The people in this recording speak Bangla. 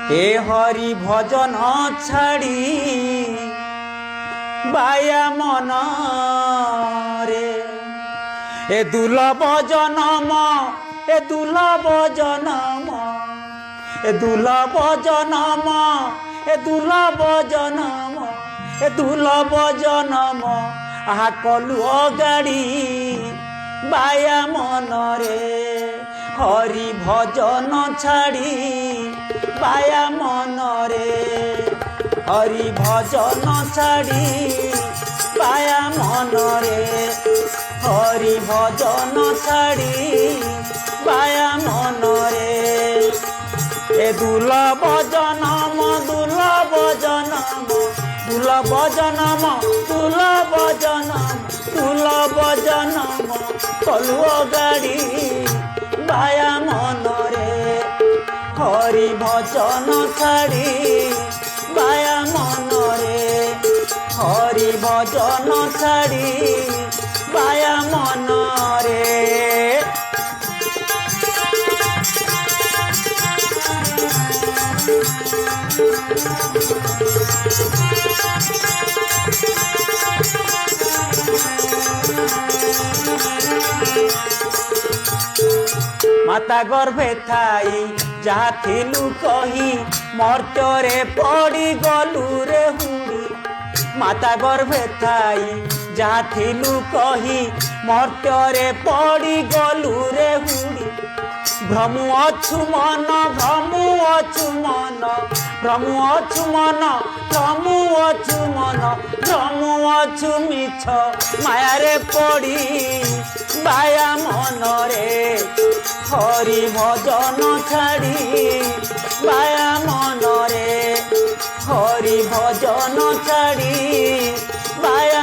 এ হরি ভজন ছাড়ি বায়া মন রে এ দুর্লভ জনম এ দুর্লভ জনম এ দুর্লভ জনম এ দুর্লভ জনম এ দুর্লভ জনম আহা কলু অগাড়ি বায়া মন রে হরি ভজন ছাড়ি বায়া মন রে হরি ভজন ছাড়ি বায়া মন রে হরি ভজন ছাড়ি বায়া মন রে এ দুর্লভ জনম দুর্লভ জনম দুর্লভ জনম দুর্লভ জনম দুর্লভ জনম কলু গাড়ি বায়া মন রে হরি ভজন ছাড়ি বায়া মন রে হরি ভজন ছাড়ি বায়া মন রে মাতা গর্ভে থাই যাহা থিলু কহি মর্ত্যরে পড়ি গলু রে হুড়ি মাতা গর্ভে থাই যাহা থিলু কহি মর্ত্যরে পড়ি গলু রে হুড়ি ভ্রমু অছু মন ভ্রমু অছু মন ভ্রমু অছু মন ভ্রমু অছু মন ভ্রমু অছু মিছ মায়ারে পড়ি বায়া মন রে হরি ভজন ছাড়ি বায়া মন রে হরি ভজন ছাড়ি বায়া